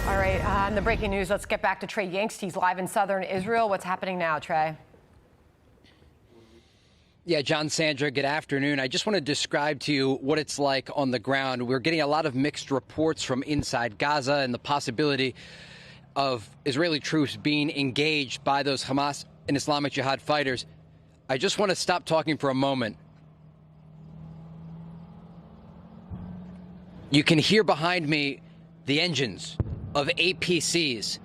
All right, on the breaking news, let's get back to Trey Yingst. He's live in southern Israel. What's happening now, Trey? Yeah, John, Sandra, good afternoon. I just want to describe to you what it's like on the ground. We're getting a lot of mixed reports from inside Gaza and the possibility of Israeli troops being engaged by those Hamas and Islamic Jihad fighters. I just want to stop talking for a moment. You can hear behind me the engines of APCs.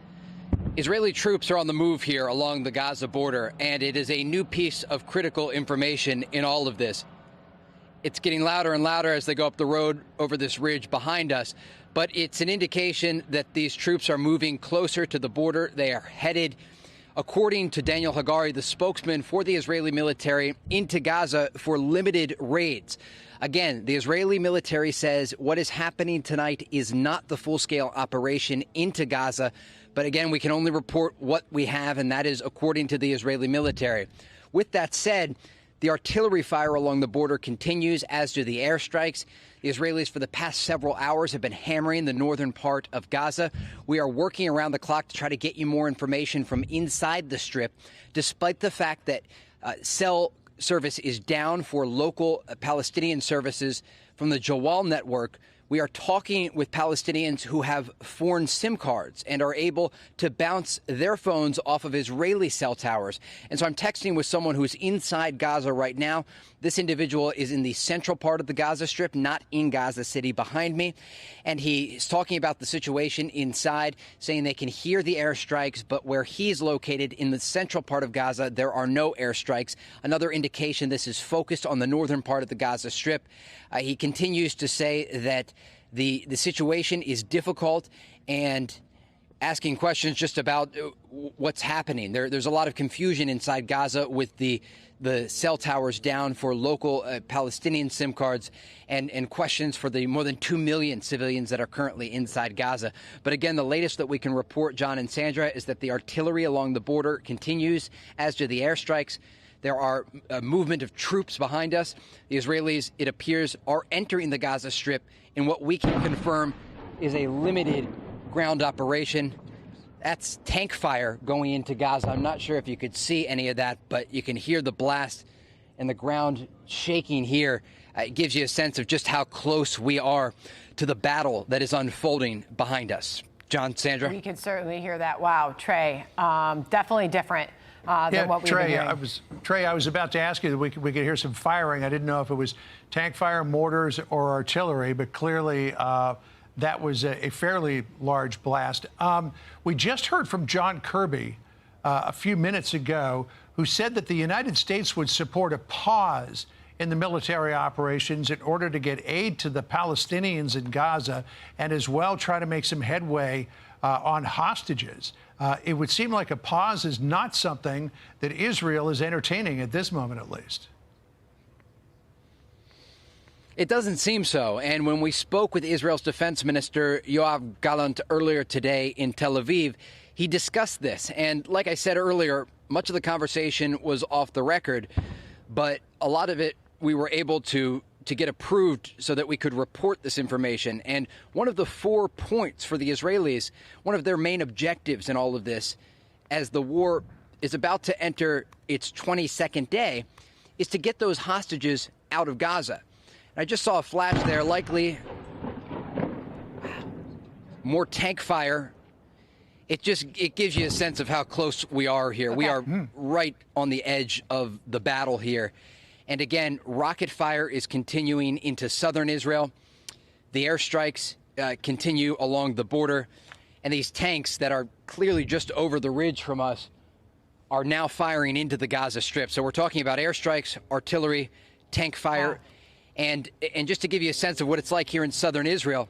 Israeli troops are on the move here along the Gaza border, and it is a new piece of critical information in all of this. It's getting louder and louder as they go up the road over this ridge behind us, but it's an indication that these troops are moving closer to the border. They are headed, according to Daniel Hagari, the spokesman for the Israeli military, into Gaza for limited raids. Again, the Israeli military says what is happening tonight is not the full-scale operation into Gaza. But again, we can only report what we have, and that is according to the Israeli military. With that said, the artillery fire along the border continues, as do the airstrikes. The Israelis, for the past several hours, have been hammering the northern part of Gaza. We are working around the clock to try to get you more information from inside the Strip, despite the fact that cell service is down for local Palestinian services from the Jawal network. We are talking with Palestinians who have foreign SIM cards and are able to bounce their phones off of Israeli cell towers. And so I'm texting with someone who's inside Gaza right now. This individual is in the central part of the Gaza Strip, not in Gaza City behind me. And he is talking about the situation inside, saying they can hear the airstrikes, but where he's located in the central part of Gaza, there are no airstrikes. Another indication this is focused on the northern part of the Gaza Strip. He continues to say that the situation is difficult and asking questions just about what's happening. There's a lot of confusion inside Gaza with the cell towers down for local Palestinian SIM cards and questions for the more than 2 million civilians that are currently inside Gaza. But again, the latest that we can report, John and Sandra, is that the artillery along the border continues, as do the airstrikes. There are a movement of troops behind us. The Israelis, it appears, are entering the Gaza Strip in what we can confirm is a limited ground operation. That's tank fire going into Gaza. I'm not sure if you could see any of that, but you can hear the blast and the ground shaking here. It gives you a sense of just how close we are to the battle that is unfolding behind us. John, Sandra? We can certainly hear that. Wow, Trey, definitely different than what we've been hearing. Trey, I was about to ask you that we could hear some firing. I didn't know if it was tank fire, mortars, or artillery, but clearly that was a fairly large blast. We just heard from John Kirby a few minutes ago, who said that the United States would support a pause in the military operations in order to get aid to the Palestinians in Gaza and as well try to make some headway on hostages. It would seem like a pause is not something that Israel is entertaining at this moment, at least. It doesn't seem so. And when we spoke with Israel's defense minister, Yoav Gallant, earlier today in Tel Aviv, he discussed this. And like I said earlier, much of the conversation was off the record, but a lot of it we were able to get approved so that we could report this information. And one of the 4 points for the Israelis, one of their main objectives in all of this, as the war is about to enter its 22nd day, is to get those hostages out of Gaza. I just saw a flash there, likely more tank fire. It gives you a sense of how close we are here. Okay. We are right on the edge of the battle here. And again, rocket fire is continuing into southern Israel. The airstrikes continue along the border. And these tanks that are clearly just over the ridge from us are now firing into the Gaza Strip. So we're talking about airstrikes, artillery, tank fire. Wow. And just to give you a sense of what it's like here in southern Israel,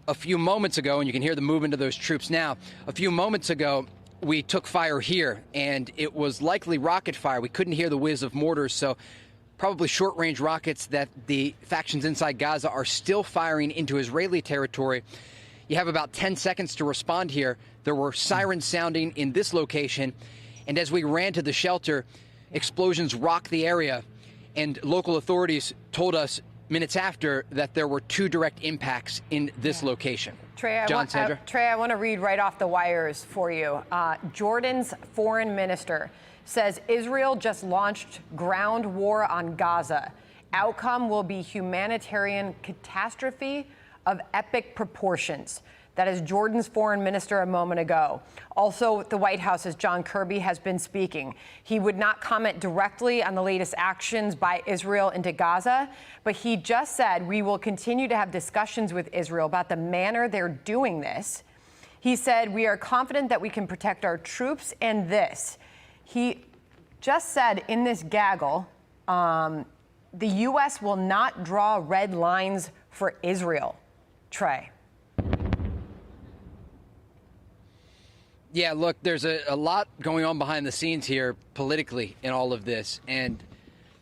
a few moments ago, and you can hear the movement of those troops now, a few moments ago, we took fire here, and it was likely rocket fire. We couldn't hear the whiz of mortars, so probably short-range rockets that the factions inside Gaza are still firing into Israeli territory. You have about 10 seconds to respond here. There were sirens sounding in this location, and as we ran to the shelter, explosions rocked the area. And local authorities told us minutes after that there were 2 direct impacts in this location. Trey, I want to read right off the wires for you. Jordan's foreign minister says Israel just launched ground war on Gaza. Outcome will be humanitarian catastrophe of epic proportions. That is Jordan's foreign minister a moment ago. Also, the White House's John Kirby has been speaking. He would not comment directly on the latest actions by Israel into Gaza, but he just said we will continue to have discussions with Israel about the manner they're doing this. He said we are confident that we can protect our troops and this. He just said in this gaggle, the U.S. will not draw red lines for Israel. Trey. Yeah, look, there's a lot going on behind the scenes here politically in all of this. And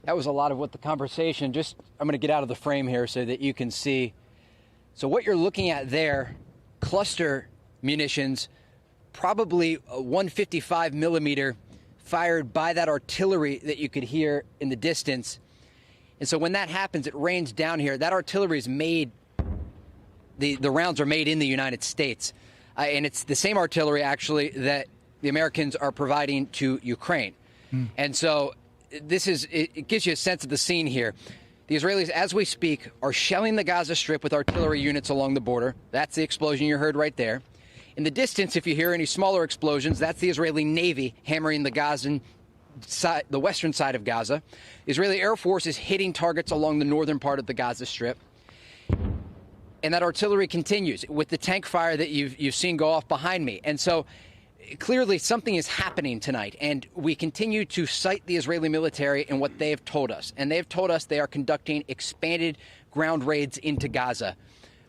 that was a lot of what the conversation, I'm going to get out of the frame here so that you can see. So what you're looking at there, cluster munitions, probably a 155 millimeter fired by that artillery that you could hear in the distance. And so when that happens, it rains down here. That artillery is made, the rounds are made in the United States. And it's the same artillery, actually, that the Americans are providing to Ukraine. And so it gives you a sense of the scene here. The Israelis, as we speak, are shelling the Gaza Strip with artillery units along the border. That's the explosion you heard right there. In the distance, if you hear any smaller explosions, that's the Israeli Navy hammering the Gazan side, the western side of Gaza. The Israeli Air Force is hitting targets along the northern part of the Gaza Strip. And that artillery continues with the tank fire that you've seen go off behind me. And so clearly something is happening tonight. And we continue to cite the Israeli military and what they have told us. And they've told us they are conducting expanded ground raids into Gaza.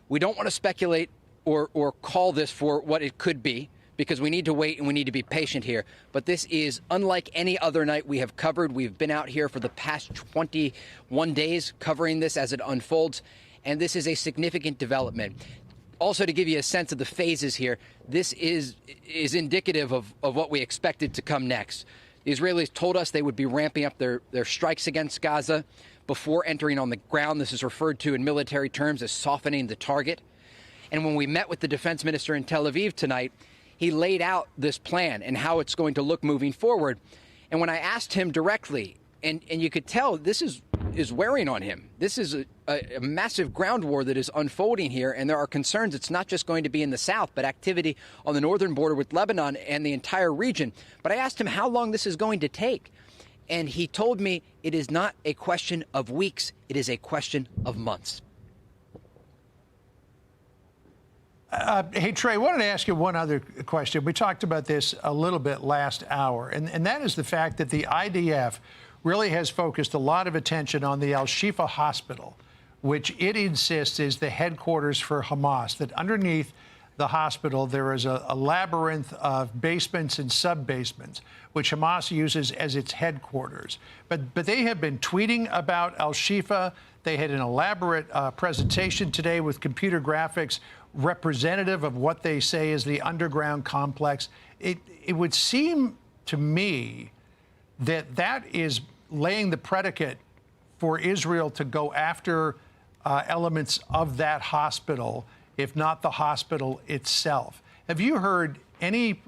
We don't want to speculate or call this for what it could be, because we need to wait and we need to be patient here. But this is unlike any other night we have covered. We've been out here for the past 21 days covering this as it unfolds. And this is a significant development. Also, to give you a sense of the phases here, this is indicative of what we expected to come next. The Israelis told us they would be ramping up their strikes against Gaza before entering on the ground. This is referred to in military terms as softening the target. And when we met with the defense minister in Tel Aviv tonight, he laid out this plan and how it's going to look moving forward. And when I asked him directly, and you could tell this is wearing on him. This is a massive ground war that is unfolding here, and there are concerns it's not just going to be in the south, but activity on the northern border with Lebanon and the entire region. But I asked him how long this is going to take, and he told me it is not a question of weeks, it is a question of months. Hey, Trey, I wanted to ask you one other question. We talked about this a little bit last hour, and that is the fact that the IDF really has focused a lot of attention on the Al-Shifa hospital, which it insists is the headquarters for Hamas, that underneath the hospital there is a labyrinth of basements and sub-basements, which Hamas uses as its headquarters. But they have been tweeting about Al-Shifa. They had an elaborate presentation today with computer graphics representative of what they say is the underground complex. It would seem to me that is laying the predicate for Israel to go after elements of that hospital, if not the hospital itself. Have you heard any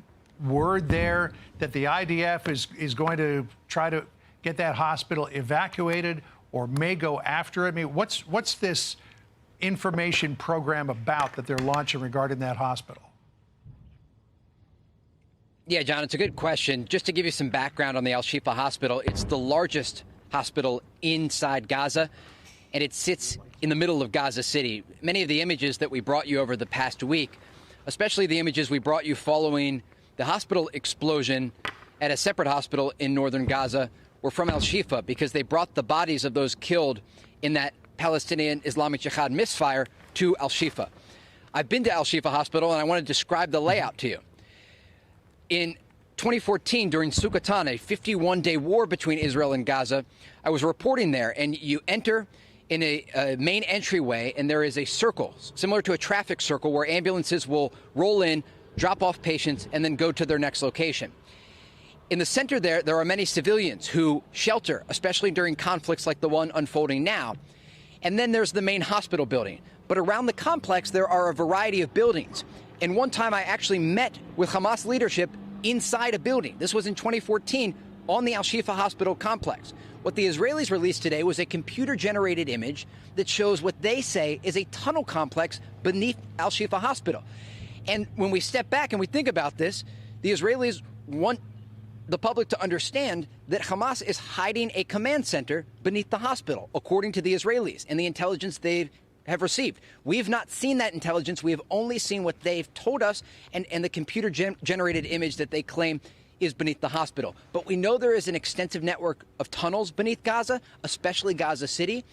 word there that the IDF is going to try to get that hospital evacuated or may go after it? I mean, what's this information program about that they're launching regarding that hospital? Yeah, John, it's a good question. Just to give you some background on the Al-Shifa hospital, it's the largest hospital inside Gaza, and it sits in the middle of Gaza City. Many of the images that we brought you over the past week, especially the images we brought you following the hospital explosion at a separate hospital in northern Gaza, were from Al-Shifa, because they brought the bodies of those killed in that Palestinian Islamic Jihad misfire to Al-Shifa. I've been to Al-Shifa hospital, and I want to describe the layout to you. In 2014, during Sukkot, a 51-day war between Israel and Gaza, I was reporting there, and you enter in a main entryway, and there is a circle, similar to a traffic circle, where ambulances will roll in, drop off patients, and then go to their next location. In the center there are many civilians who shelter, especially during conflicts like the one unfolding now. And then there's the main hospital building. But around the complex, there are a variety of buildings. And one time I actually met with Hamas leadership inside a building. This was in 2014 on the Al-Shifa hospital complex. What the Israelis released today was a computer-generated image that shows what they say is a tunnel complex beneath Al-Shifa hospital. And when we step back and we think about this, the Israelis want the public to understand that Hamas is hiding a command center beneath the hospital, according to the Israelis and the intelligence they have received. We've not seen that intelligence. We have only seen what they've told us and the computer-generated image that they claim is beneath the hospital. But we know there is an extensive network of tunnels beneath Gaza, especially Gaza City.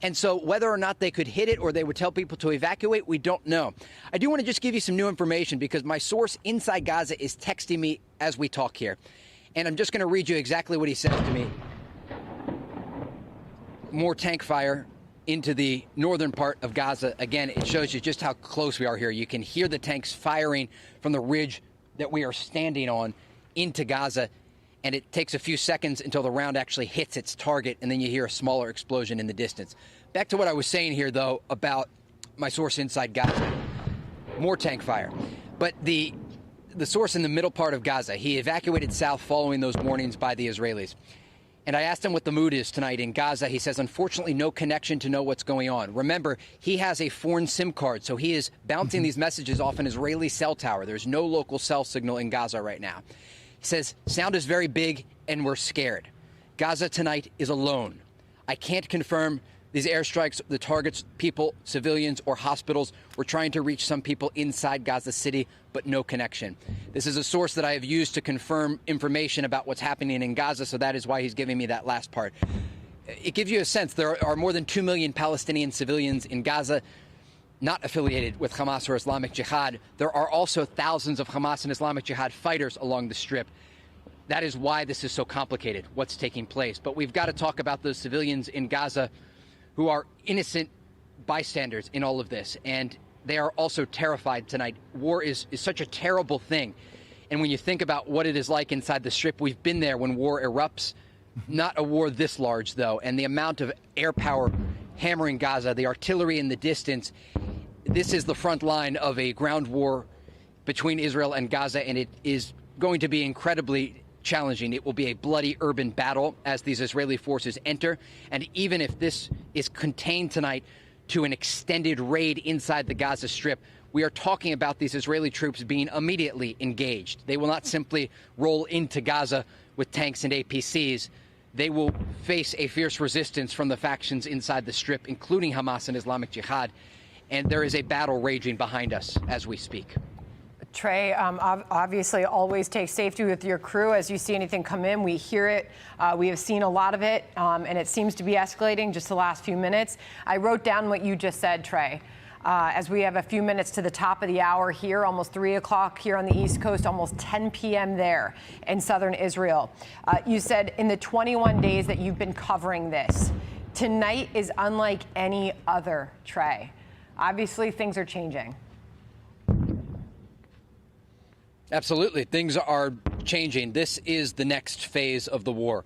And so whether or not they could hit it or they would tell people to evacuate, we don't know. I do want to just give you some new information because my source inside Gaza is texting me as we talk here. And I'm just going to read you exactly what he says to me. More tank fire into the northern part of Gaza. Again, it shows you just how close we are here. You can hear the tanks firing from the ridge that we are standing on into Gaza. And it takes a few seconds until the round actually hits its target, and then you hear a smaller explosion in the distance. Back to what I was saying here, though, about my source inside Gaza. More tank fire. But the source in the middle part of Gaza, he evacuated south following those warnings by the Israelis. And I asked him what the mood is tonight in Gaza. He says, unfortunately, no connection to know what's going on. Remember, he has a foreign SIM card, so he is bouncing these messages off an Israeli cell tower. There's no local cell signal in Gaza right now. He says, sound is very big and we're scared. Gaza tonight is alone. I can't confirm these airstrikes, the targets, people, civilians, or hospitals. We're trying to reach some people inside Gaza City, but no connection. This is a source that I have used to confirm information about what's happening in Gaza, so that is why he's giving me that last part. It gives you a sense there are more than 2 million Palestinian civilians in Gaza not affiliated with Hamas or Islamic Jihad. There are also thousands of Hamas and Islamic Jihad fighters along the Strip. That is why this is so complicated, what's taking place. But we've got to talk about those civilians in Gaza who are innocent bystanders in all of this. And they are also terrified tonight. War is such a terrible thing. And when you think about what it is like inside the Strip, we've been there when war erupts. Not a war this large, though. And the amount of air power hammering Gaza, the artillery in the distance, this is the front line of a ground war between Israel and Gaza, and it is going to be incredibly challenging. It will be a bloody urban battle as these Israeli forces enter. And even if this is contained tonight to an extended raid inside the Gaza Strip, we are talking about these Israeli troops being immediately engaged. They will not simply roll into Gaza with tanks and APCs. They will face a fierce resistance from the factions inside the Strip, including Hamas and Islamic Jihad. And there is a battle raging behind us as we speak. Trey, obviously always take safety with your crew. As you see anything come in, we hear it. We have seen a lot of it, and it seems to be escalating just the last few minutes. I wrote down what you just said, Trey. As we have a few minutes to the top of the hour here, almost 3 o'clock here on the East Coast, almost 10 p.m. there in southern Israel. You said in the 21 days that you've been covering this, tonight is unlike any other, Trey. Obviously, things are changing. Absolutely. Things are changing. This is the next phase of the war.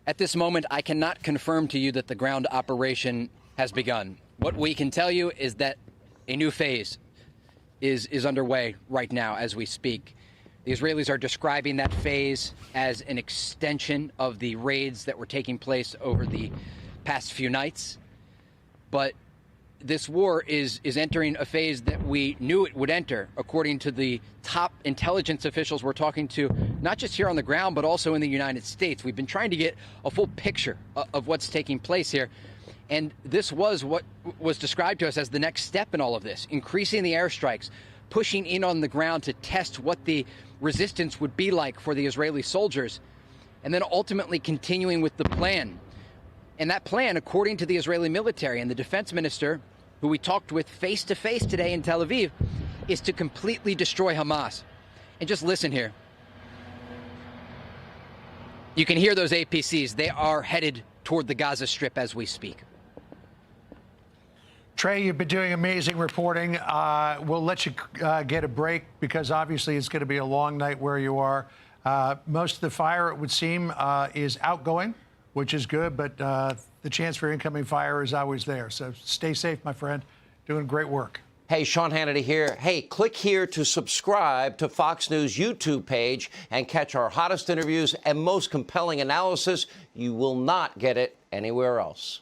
At this moment, I cannot confirm to you that the ground operation has begun. What we can tell you is that a new phase is underway right now as we speak. The Israelis are describing that phase as an extension of the raids that were taking place over the past few nights. But this war is entering a phase that we knew it would enter, according to the top intelligence officials we're talking to, not just here on the ground, but also in the United States. We've been trying to get a full picture of what's taking place here. And this was what was described to us as the next step in all of this, increasing the airstrikes, pushing in on the ground to test what the resistance would be like for the Israeli soldiers, and then ultimately continuing with the plan. And that plan, according to the Israeli military and the defense minister, who we talked with face-to-face today in Tel Aviv, is to completely destroy Hamas. And just listen here. You can hear those APCs. They are headed toward the Gaza Strip as we speak. Trey, you've been doing amazing reporting. We'll let you get a break because obviously it's going to be a long night where you are. Most of the fire, it would seem, is outgoing, which is good, but the chance for incoming fire is always there. So stay safe, my friend. Doing great work. Hey, Sean Hannity here. Hey, click here to subscribe to Fox News YouTube page and catch our hottest interviews and most compelling analysis. You will not get it anywhere else.